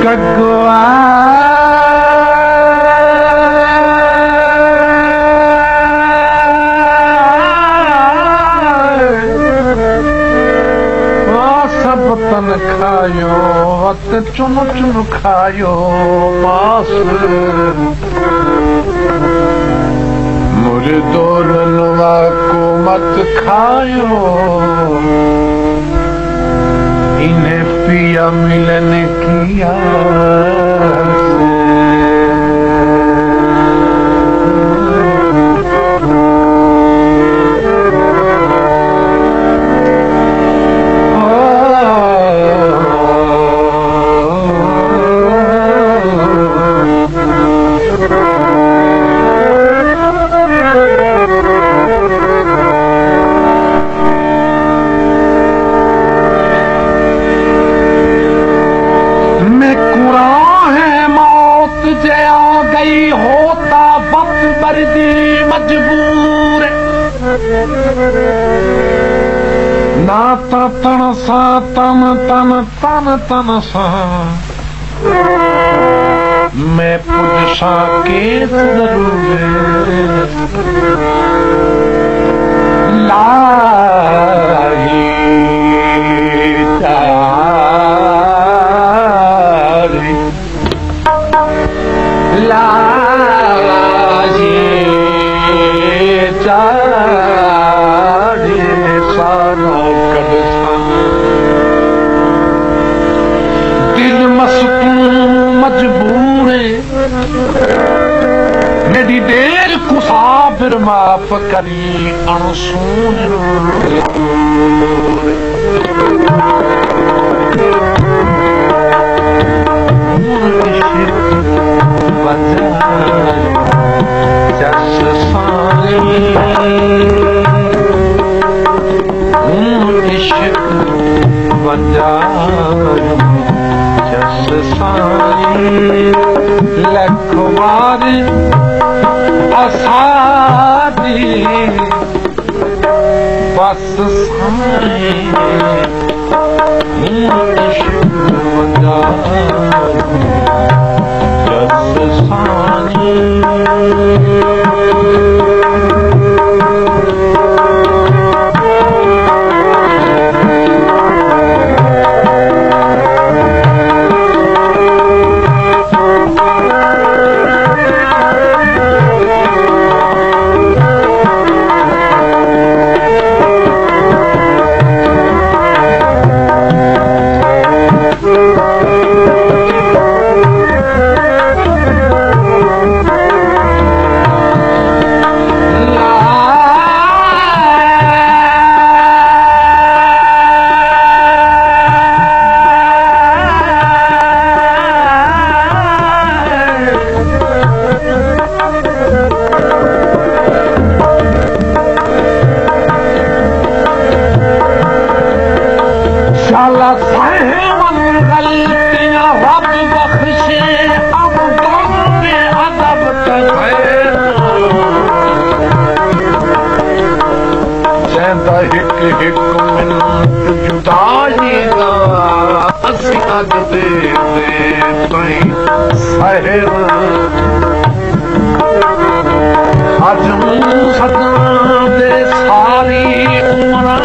कगवा सब तन खायो वत चुन चुन खायो मास मुर्दोरलवा को मत खायो इन्हें पिया मिलने की आस मजबूर नाता तन सा तन तन तन तन सा मैं पुजसा के जरूर लाही चारी दिल मस्तूं मजबूर मेरी देर कुसाफिर माफ करी अनसून जस सारी इश्क बजाय जस सारी लखवार आसादी बस सारी इश्क बजाय जस सारी हिक मिनट जुदाई दा असी अज दे तई सहर अज सदा दे सारी उम्र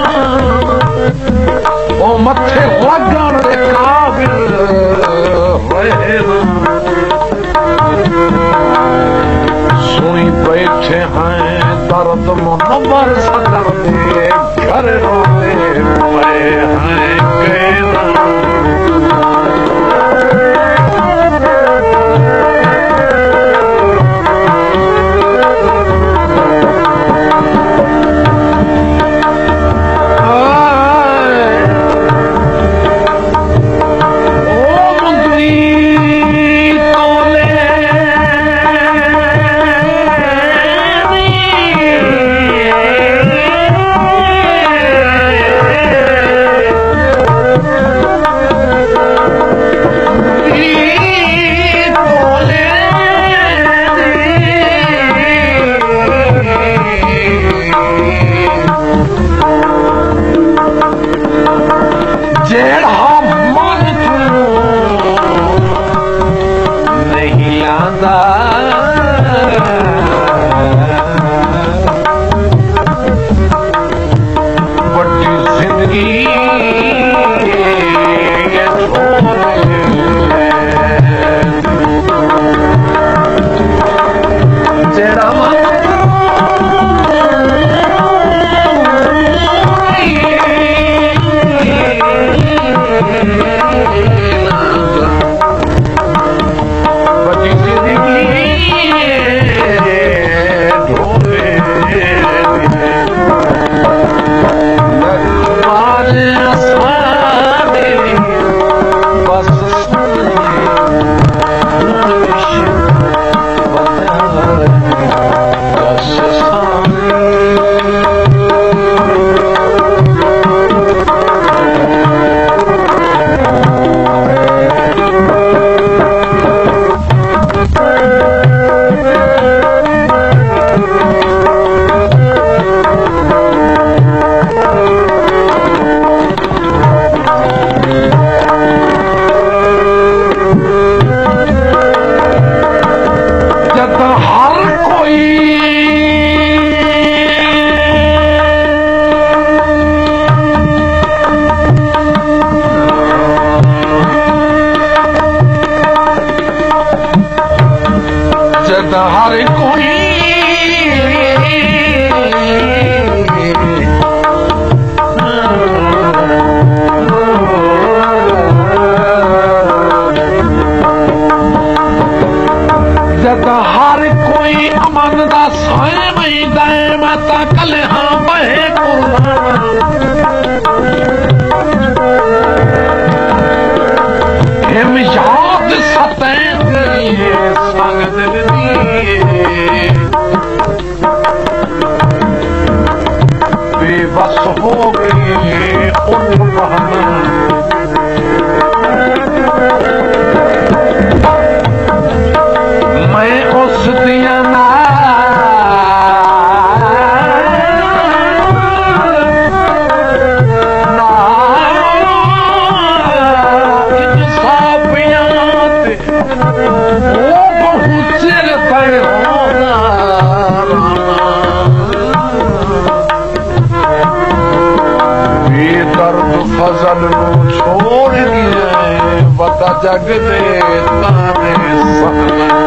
ओ मथे लगन दे काबिल रहर सुनी बैठे हैं दर्द मुनव्वर सदर दे घर रोते पए हैं कैदा हर कोई जद हर कोई अमन दा साए मई दे माता कल हाँ बहे हिम याद सतें संग दिल बेबस हो गई मैं उस दिया ना फजल नू छोड़ दिया बता जग दे ताने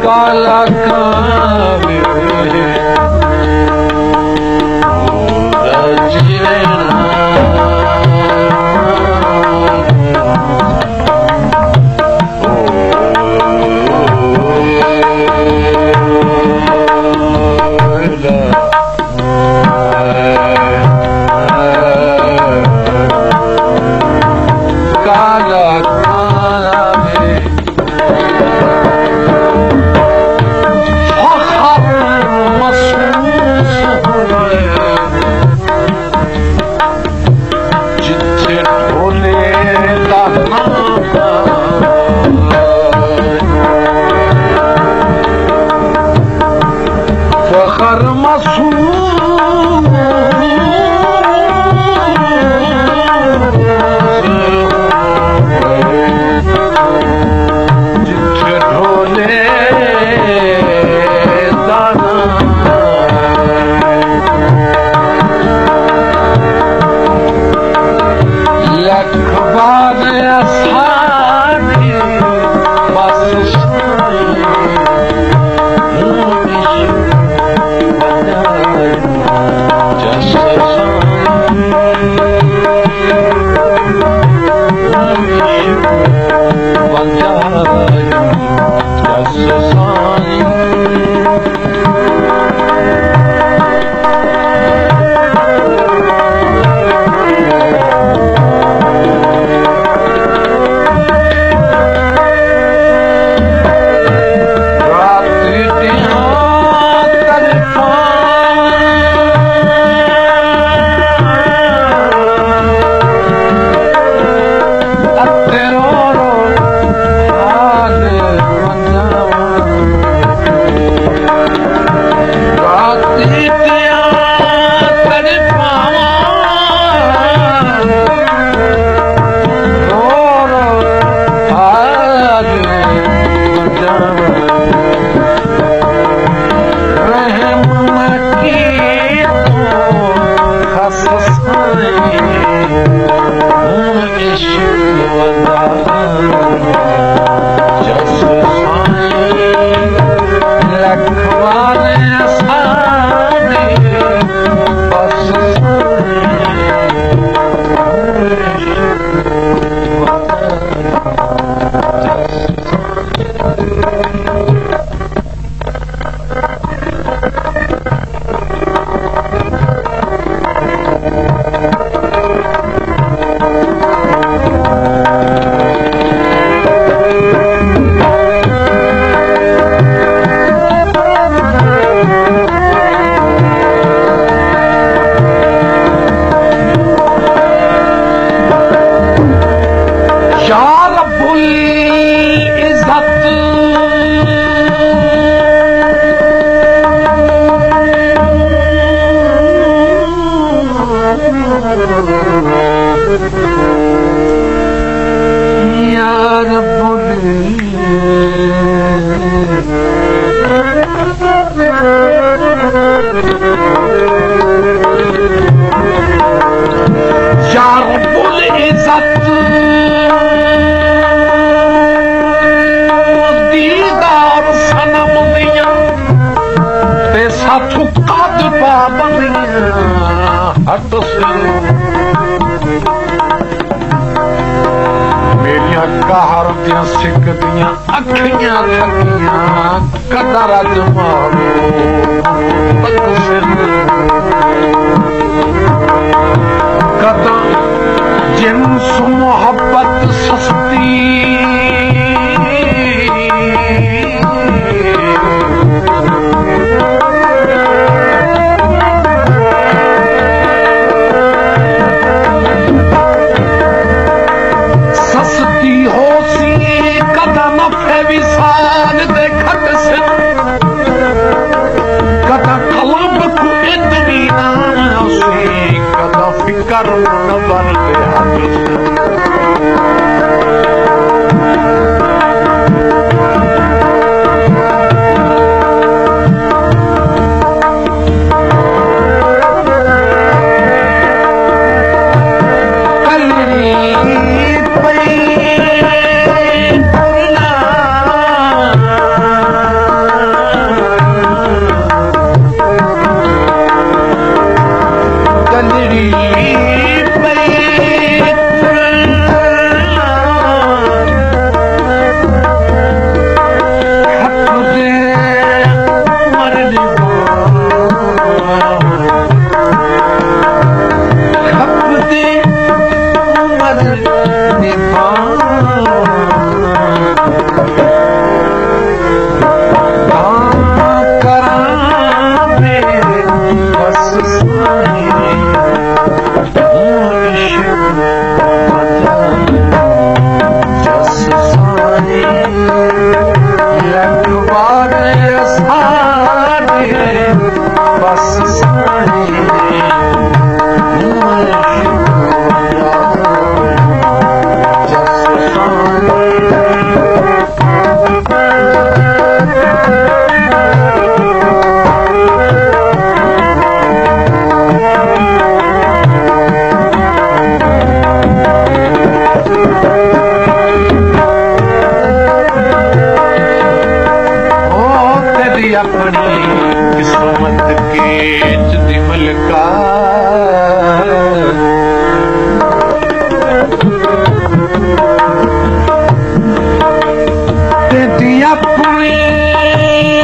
काला यार बुल इज्जत दीदार सनम दियां ते साथू कद पाबंदियां हट से मेरिया कहर दियां सिकदियां अखियां थकियां कदर अज मारो कदा जिन्स मोहब्बत सस्ती सस्ती हो सी कदा नफे विसाल दे खट से कदा कलब को इतनी ना सी कदा फिकर न बनते हाथ से अपनी किस्मत के दी मलका तेरी अपनी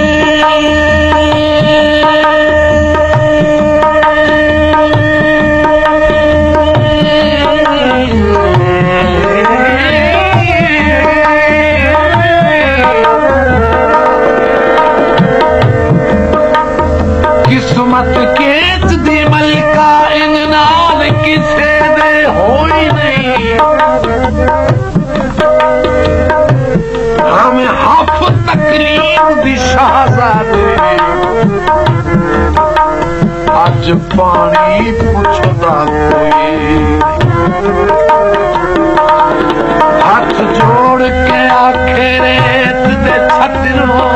किस्मत केच दी मलका इन नाल किसे दे होई नहीं हमें हफ तकलीफ दी शहजादे अज पानी पुछदा कोई हाथ जोड़ के आखे रेत दे छतरों